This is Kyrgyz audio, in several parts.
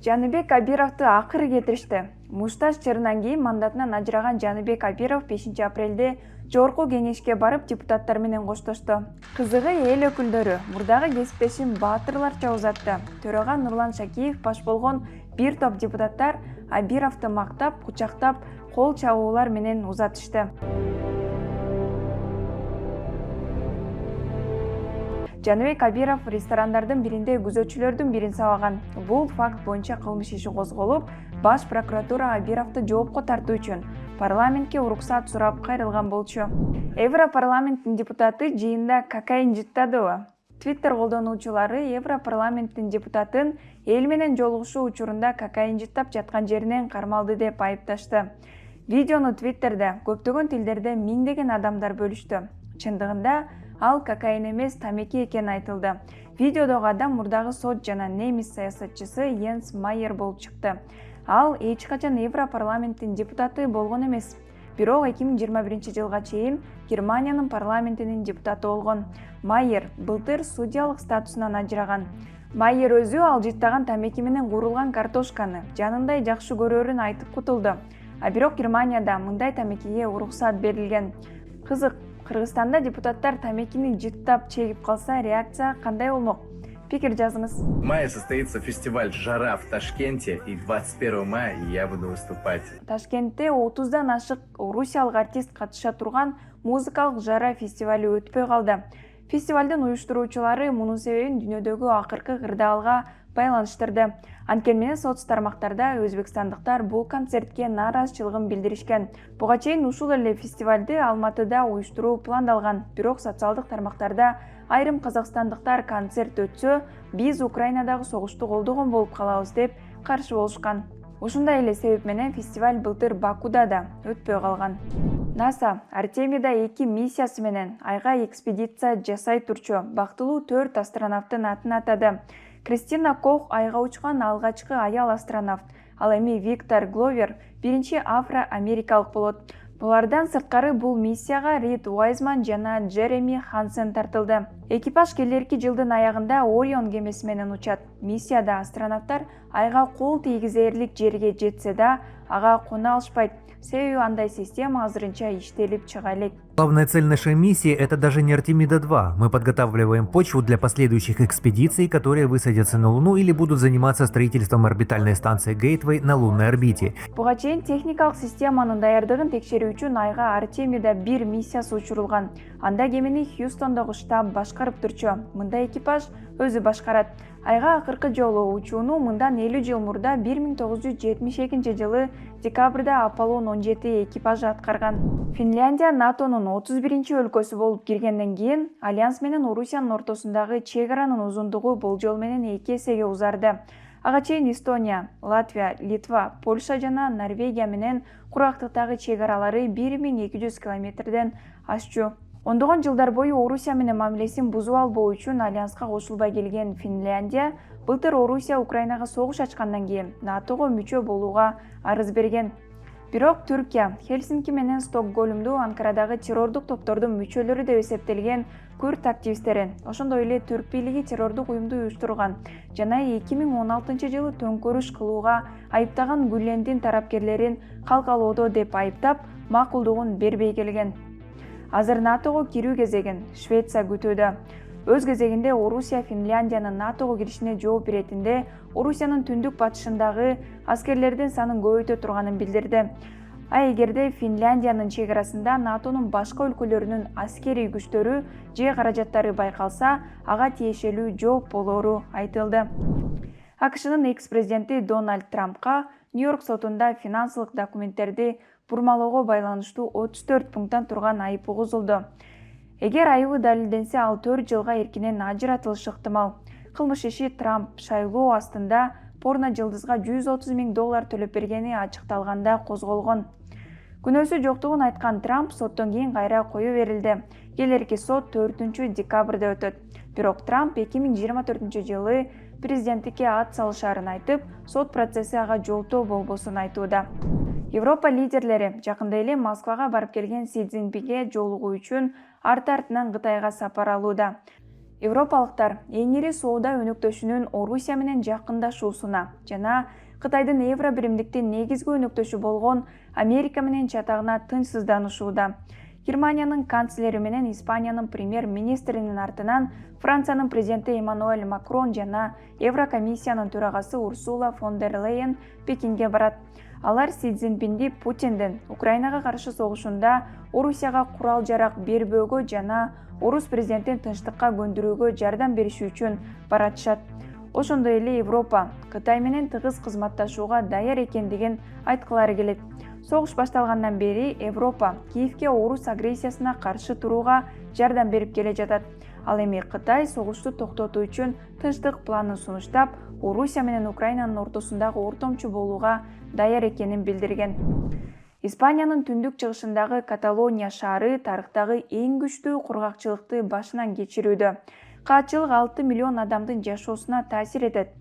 Жаныбек Абировду акыры кетиришти. Мушташ чырынан кийин мандатынан ажыраган Жаныбек Абиров 5 апрелде Жогорку кеңешке барып депутаттар менен коштошту. Кызыгы эл өкүлдөрү мурдагы кесиптешин баатырларча узатты. Төрага Нурлан Шакиев баш болгон бир топ депутаттар Абировду мактап, кучактап, кол чабуулар менен узатышты. Жаныбек Абиров ресторандардын биринде күзөтчүлөрдүн бирин сабаган. Бул факт боюнча кылмыш иши козголуп, баш прокуратура Абировду жоопко тартуу үчүн парламентке уруксат сурап кайрылган болчу. Европарламенттин депутаты жыйында кокаин жыттадыбы? Twitter колдонуучулары Европарламенттин депутатын эл менен жолугушуу учурунда кокаин жыттап жаткан жеринен кармалды деп айыпташты. Видеону Twitterде көптөгөн тилдерде миңдеген адамдар бөлүштү. Чындыгында ал кокаин эмес, тамеки экени айтылды. Видеодогу адам мурдагы сот жана немис саясатчысы Йенс Майер болуп чыкты. Ал эч качан Европарламенттин депутаты болгон эмес. Бирок 2021 жылга чейин Германиянын парламентинин депутаты болгон. Майер былтыр судьялык статусунан ажыраган. Майер өзү ал жыттаган тамеки менен куурулган картошканы жанындай жакшы көрөрүн айтып кутулду. А бирок Германияда мындай тамекиге уруксат берилген. Кызык, Кыргызстанда депутаттар тамекини жыттап чегип калса реакция кандай болмок? Пикир жазыңыз. В мае состоится фестиваль «Жара» в Ташкенте, и 21 мая я буду выступать. Ташкентте 30дан ашык орусиялык артист катыша турган музыкалык «Жара» фестивали өтпөй калды. Фестивалдын уюштуруучулары мунун себебин дүйнөдөгү акыркы кырдаалга байланыштырды. Анткени менен соц тармактарда өзбекстандыктар бул концертке нааразычылыгын билдиришкен. Буга чейин ушул эле фестивалды Алматыда уюштуруу пландалган. Бирок социалдык тармактарда айрым казакстандыктар концерт өтсө, биз Украинадагы согушту колдогон болуп калабыз деп каршы болушкан. Ушундай эле себеп менен фестиваль былтыр Бакуда да өтпөй калган. НАСА Артемида 2 миссиясы менен айга экспедиция жасай турчу бактылуу 4 астронавттын атын атады. Кристина Кох айга учкан алгачкы аял астронавт. Ал эми Виктор Гловер биринчи афро-америкалык болот. Булардан сырткары бул миссияга Рид Уайзман жана Джереми Хансен тартылды. Экипаж келерки жылдын аягында Орион кемеси менен учат. Миссияда астронавттар айга кол тийгизээрлик жерге жетсе да, ага кона алышпайт. Себеби андай система азырынча иштелип чыга элек. Главная цель нашей миссии – это даже не Артемида-2. Мы подготавливаем почву для последующих экспедиций, которые высадятся на Луну или будут заниматься строительством орбитальной станции Гейтвей на лунной орбите. Буга чейин техникалык системанын даярдыгын текшерүү үчүн айга Артемида 1 миссиясы учурулган. Анда кемени Хьюстондогу штаб башкарып турчу. Мында экипаж өзү башкарат. Айга акыркы жолу учууну мындан 50 жыл мурда 1972 жылы декабрда Аполлон 17 экипажы аткарган. Финляндия НАТОнун 31 өлкөсү болуп киргенден кийин Альянс менен Орусиянын ортосундагы чек аранын узундугу болжол менен 2 эсеге узарды. Ага чейин Эстония, Латвия, Литва, Польша жана Норвегия менен курактыктагы чек аралары 1200 километрден ашчу. Ондогон жылдар бою Орусия менен мамилесин бузуп албоо үчүн альянска кошулбай келген Финляндия былтыр Орусия Украинага согуш ачкандан кийин НАТОго мүчө болууга арыз берген. Бирок Түркия Хельсинки менен Стокгольмду Анкарадагы террордук топтордун мүчөлөрү деп эсептелген күрд активисттерин, ошондой эле Түрк бийлиги террордук уюмду уюштурган жана 2016 жылы төңкөрүш кылууга айыптаган Гүлендин тарапкерлерин калкалоодо деп айыптап, макулдугун бербей келген. Азыр НАТОго кирүү кезегин Швеция күтүүдө. Өз кезегинде Орусия Финляндиянын НАТОго киришине жооп беретинде Орусиянын түндүк батышындагы аскерлердин санын көбөйтө турганын билдирди. А эгерде Финляндиянын чек арасында НАТОнун башка өлкөлөрүнүн аскерий күчтөрү же каражаттары байкалса, ага тиешелүү жооп болору айтылды. АКШнын экс-президенти Дональд Трампка Нью-Йорк сотунда финансылык документтерди бурмалоого байланыштуу 34 пункттан турган айып угузулду. Эгер айыбы далилденсе, ал 4 жылга эркинен ажыратылышы ыктымал. Кылмыш иши Трамп шайлоо астында порно жылдызга $130 000 төлөп бергени ачыкталганда козголгон. Күнөөсү жоктугун айткан Трамп соттон кийин кайра коё берилди. Келерки сот 4 декабрда өтөт. Бирок Трамп 2024 жылы президенттикке ат салышарын айтып, сот процесси ага жолтоо болбосун айтууда. Европа лидерлери жакында эле Москвага барып келген Си Цзиньпинге жолугуу үчүн арты-артынан Кытайга сапар алууда. Европалыктар эң ири соода өнөктөшүнүн Орусия менен жакындашуусуна жана Кытайдын евро биримдиктин негизги өнөктөшү болгон Америка менен чатагына тынчсызданышууда. Германиянын канцлери менен Испаниянын премьер-министринин артынан Франциянын президенти Эммануэль Макрон жана Еврокомиссиянын төрагасы Урсула фон дер Лейен Пекинге барат. Алар Си Цзиньпинди Путиндин Украинага каршы согушунда Орусияга курал-жарак бербөөгө жана Орус президентин тынчтыкка көндүрүүгө жардам бериши үчүн баратышат. Ошондой эле Европа Кытай менен тыгыз кызматташууга даяр экендигин айткылары келет. Согуш башталгандан бери Европа Киевке Орус агрессиясына каршы турууга жардам берип келе жатат. Ал эми Кытай согушту токтотуу үчүн тынчтык планын сунуштап, Орусия менен Украинанын ортосундагы ортомчу болууга даяр экенин билдирген. Испаниянын түндүк чыгышындагы Каталония шаары тарыхтагы эң күчтүү кургакчылыкты башынан кечирүүдө. Каатчылык 6 миллион адамдын жашоосуна таасир этет.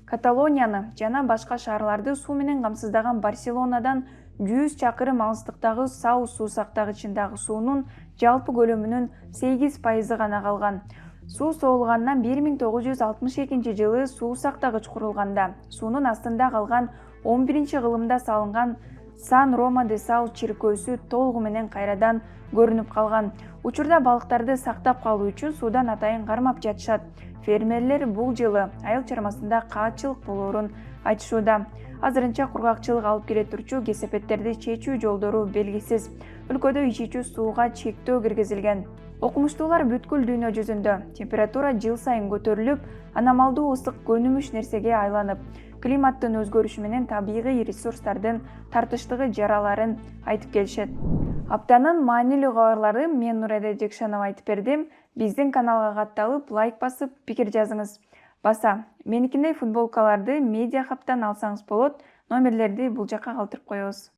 Каталонияны жана башка шаарларды суу менен камсыздаган Барселонадан 100 чакырым алыстыктагы Сау суу сактагычындагы суунун жалпы көлөмүнүн 8% гана калган. Суу соолгандан 1962 жылы суу сактагыч курулганда, суунун астында калган 11-кылымда салынган Сан Рома де Сау чиркөөсү толугу менен кайрадан көрүнүп калган. Учурда балыктарды сактап калуу үчүн суудан атайын кармап жатышат. Фермерлер бул жылы айыл чармасында каатчылык болоорун айтышууда. Азырынча кургакчылык алып келе турчу кесепеттерди чечүү жолдору белгисиз. Өлкөдө ичүүчү сууга чектөө киргизилген. Окумуштуулар бүткүл дүйнө жүзүндө температура жыл сайын көтөрүлүп, аномалдуу ысык көнүмүш нерсеге айланып, климаттын өзгөрүшү менен табигый ресурстардын тартыштыгы жараларын айтып келишет. Аптанын маанилүү кабарлары мен Нуреде Жекшанова айтып бердим. Биздин каналга катталып, лайк басып, пикир жазыңыз. Баса, меникиндей футболкаларды Медиа Хабтан алсаңыз болот. Номерлерди бул жакка калтырып коебуз.